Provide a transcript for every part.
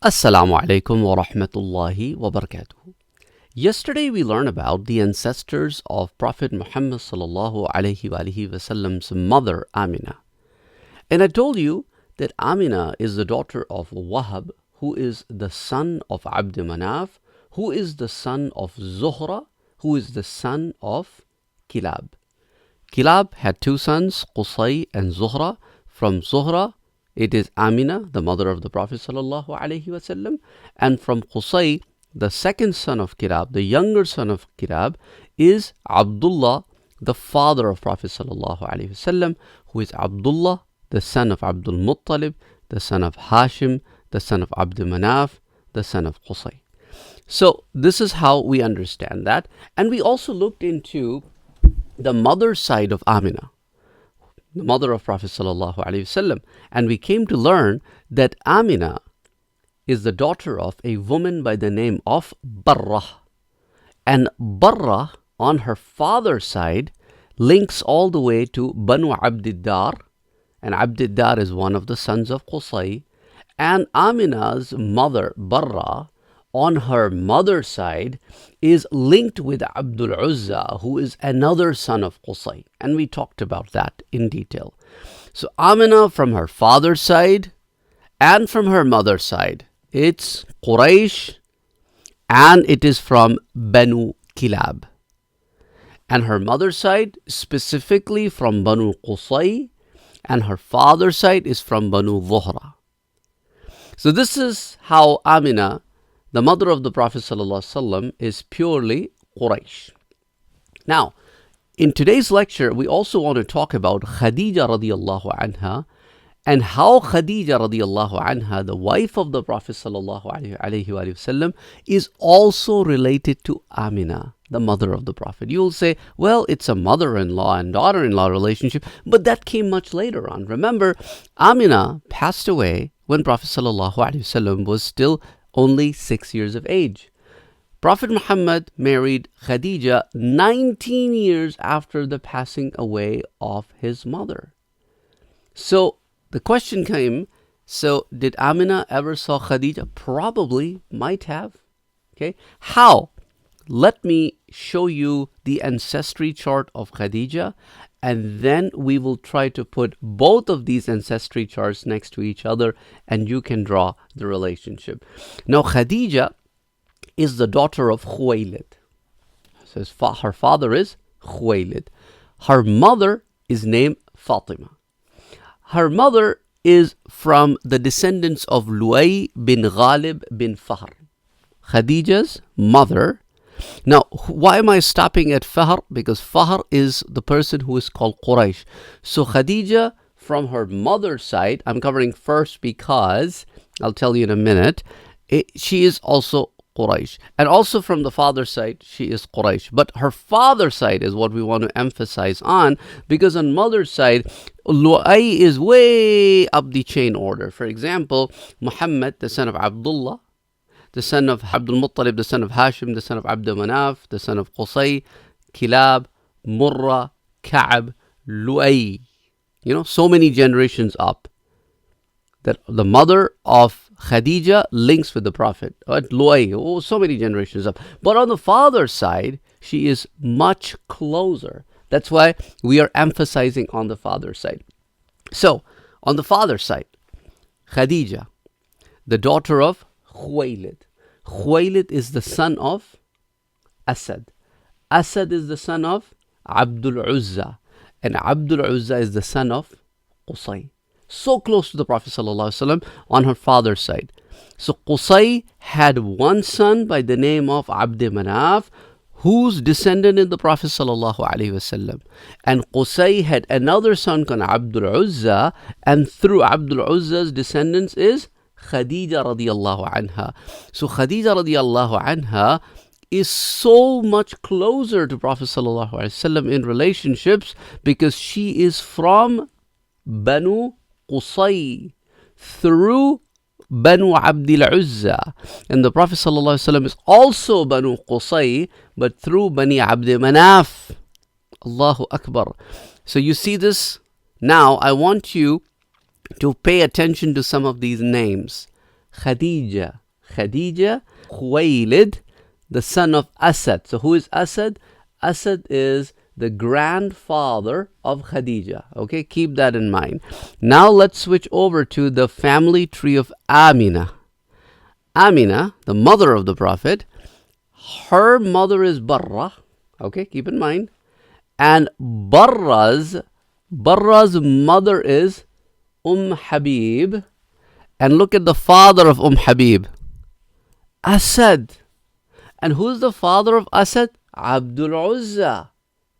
Assalamu alaikum wa rahmatullahi wa barakatuh. Yesterday we learned about the ancestors of Prophet Muhammad sallallahu alaihi wasallam's mother Amina. And I told you that Amina is the daughter of Wahab, who is the son of Abd Manaf, who is the son of Zuhra, who is the son of Kilab. Kilab had two sons, Qusay and Zuhra. From Zuhra, it is Amina, the mother of the Prophet sallallahu alaihi wasallam, and from Qusay, the second son of Kilab, the younger son of Kilab, is Abdullah, the father of Prophet sallallahu alaihi wasallam, who is Abdullah, the son of Abdul Muttalib, the son of Hashim, the son of Abd Manaf, the son of Qusay. So this is how we understand that, and we also looked into the mother's side of Amina, the mother of Prophet sallallahu alaihi wasallam, and we came to learn that Amina is the daughter of a woman by the name of Barra, and Barra on her father's side links all the way to Banu Abdiddar, and Abdiddar is one of the sons of Qusay, and Amina's mother Barra on her mother's side is linked with Abdul Uzza, who is another son of Qusay. And we talked about that in detail. So Amina from her father's side and from her mother's side, it's Quraysh and it is from Banu Kilab. And her mother's side specifically from Banu Qusay, and her father's side is from Banu Zuhra. So this is how Amina, the mother of the Prophet ﷺ, is purely Quraysh. Now, in today's lecture, we also want to talk about Khadija radiallahu anha, and how Khadija radiallahu anha, the wife of the Prophet ﷺ, is also related to Amina, the mother of the Prophet. You'll say, well, it's a mother-in-law and daughter-in-law relationship, but that came much later on. Remember, Amina passed away when Prophet ﷺ was still only 6 years of age. Prophet Muhammad married Khadija 19 years after the passing away of his mother. So the question came, so did Amina ever saw Khadija? Probably, might have. Okay, how? Let me show you the ancestry chart of Khadija, and then we will try to put both of these ancestry charts next to each other, and you can draw the relationship. Now, Khadija is the daughter of Khuwaylid. So her father is Khuwaylid. Her mother is named Fatima. Her mother is from the descendants of Luay bin Ghalib bin Fahr. Khadija's mother. Now, why am I stopping at Fahr? Because Fahr is the person who is called Quraysh. So Khadija, from her mother's side, I'm covering first because, I'll tell you in a minute, she is also Quraysh. And also from the father's side, she is Quraysh. But her father's side is what we want to emphasize on, because on mother's side, Lu'ay is way up the chain order. For example, Muhammad, the son of Abdullah, the son of Abdul Muttalib, the son of Hashim, the son of Abd Manaf, the son of Qusay, Kilab, Murrah, Ka'ab, Lu'ay. So many generations up, that the mother of Khadija links with the Prophet. Lu'ay, so many generations up. But on the father's side, she is much closer. That's why we are emphasizing on the father's side. So, on the father's side, Khadija, the daughter of Khuwaylid. Khuwaylid is the son of Asad. Asad is the son of Abdul Uzza. And Abdul Uzza is the son of Qusay. So close to the Prophet ﷺ on her father's side. So Qusay had one son by the name of Abd Manaf, whose descendant is the Prophet ﷺ. And Qusay had another son called Abdul Uzza, and through Abdul Uzza's descendants is Khadija radiallahu anha. So Khadija radiallahu anha is so much closer to Prophet sallallahu alaihi wasallam in relationships, because she is from Banu Qusay through Banu Abdul Uzza, and the Prophet sallallahu alaihi wasallam is also Banu Qusay, but through Bani Abd Manaf. Allahu Akbar. So you see this. Now I want you to pay attention to some of these names. Khadija. Khadija, Khuwaylid, the son of Asad. So who is Asad? Asad is the grandfather of Khadija. Okay, keep that in mind. Now let's switch over to the family tree of Amina. Amina, the mother of the Prophet, her mother is Barra. Okay, keep in mind. And Barra's mother is Habib. And look at the father of Habib, Asad. And who's the father of Asad? Abdul Uzza.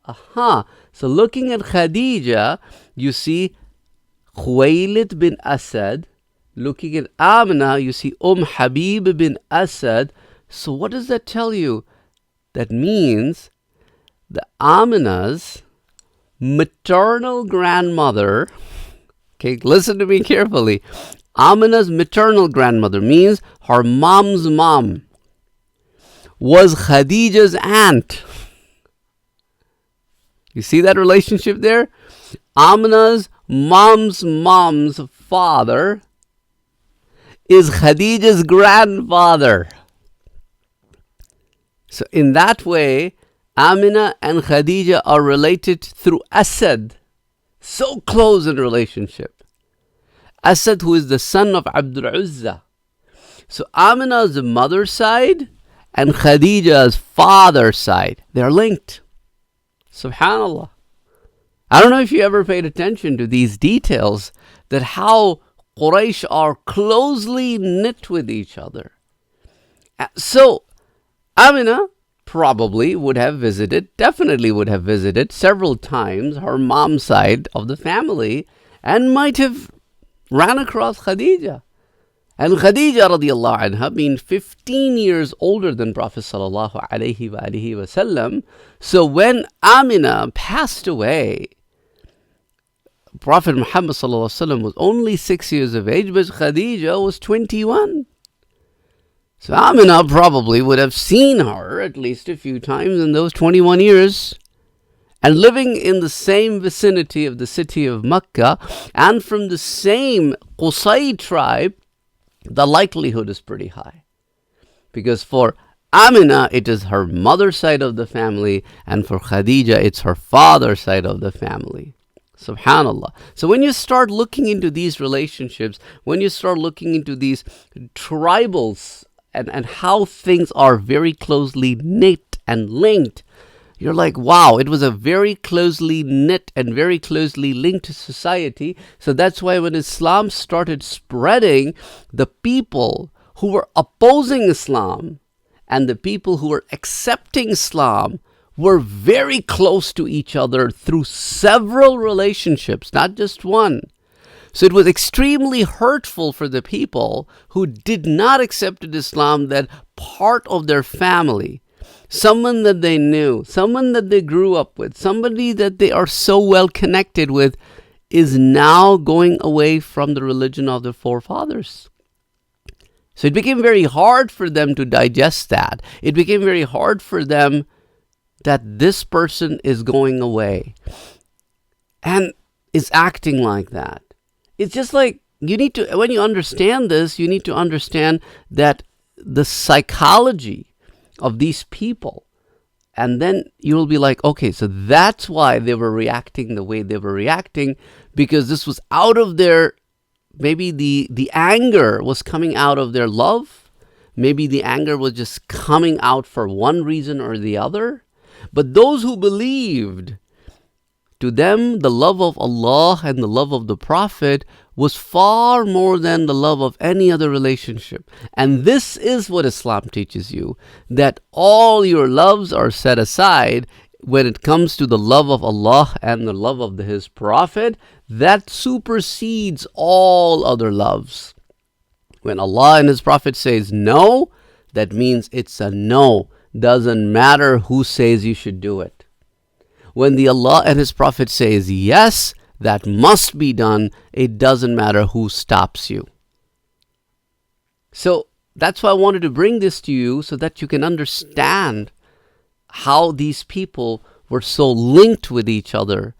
Aha. So looking at Khadija, you see Khuwaylid bin Asad. Looking at Amina, you see Habib bin Asad. So what does that tell you? That means the Amina's maternal grandmother, okay, listen to me carefully. Amina's maternal grandmother means her mom's mom was Khadija's aunt. You see that relationship there? Amina's mom's father is Khadija's grandfather. So in that way, Amina and Khadija are related through Asad. So close in relationship. Asad, who is the son of Abdul Uzza. So Amina's mother's side and Khadija's father's side, they're linked. Subhanallah. I don't know if you ever paid attention to these details, that how Quraysh are closely knit with each other. So Amina probably definitely would have visited several times her mom's side of the family and might have ran across Khadija. And Khadija radiallahu anha being 15 years older than Prophet sallallahu alaihi wasallam. So when Amina passed away, Prophet Muhammad sallallahu alaihi wasallam was only 6 years of age, but Khadija was 21. So Amina probably would have seen her at least a few times in those 21 years. And living in the same vicinity of the city of Mecca and from the same Qusay tribe, the likelihood is pretty high. Because for Amina, it is her mother's side of the family, and for Khadija, it's her father's side of the family. Subhanallah. So when you start looking into these relationships, when you start looking into these tribals, and how things are very closely knit and linked, you're like, wow, it was a very closely knit and very closely linked society. So that's why when Islam started spreading, the people who were opposing Islam and the people who were accepting Islam were very close to each other through several relationships, not just one. So it was extremely hurtful for the people who did not accept Islam that part of their family, someone that they knew, someone that they grew up with, somebody that they are so well connected with, is now going away from the religion of their forefathers. So it became very hard for them to digest that. It became very hard for them that this person is going away and is acting like that. It's just like, when you understand this, you need to understand that the psychology of these people, and then you'll be like, okay, so that's why they were reacting the way they were reacting, because this was out of their, maybe the anger was coming out of their love, maybe the anger was just coming out for one reason or the other. But those who believed, to them, the love of Allah and the love of the Prophet was far more than the love of any other relationship. And this is what Islam teaches you, that all your loves are set aside when it comes to the love of Allah and the love of His Prophet. That supersedes all other loves. When Allah and His Prophet says no, that means it's a no. Doesn't matter who says you should do it. When the Allah and His Prophet says yes, that must be done. It doesn't matter who stops you. So that's why I wanted to bring this to you, so that you can understand how these people were so linked with each other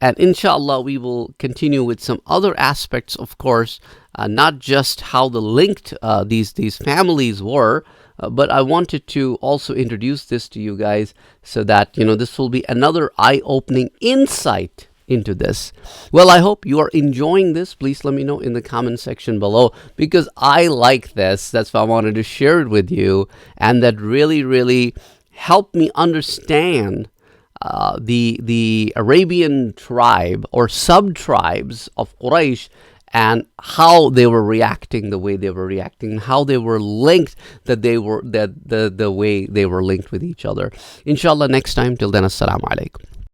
And inshallah, we will continue with some other aspects, of course, not just how the linked these families were, but I wanted to also introduce this to you guys so that this will be another eye-opening insight into this. Well, I hope you are enjoying this. Please let me know in the comment section below, because I like this. That's why I wanted to share it with you, and that really helped me understand the Arabian tribe or sub tribes of Quraysh, and how they were reacting the way they were reacting, how they were linked, the way they were linked with each other. Inshallah, next time. Till then, assalamu alaikum.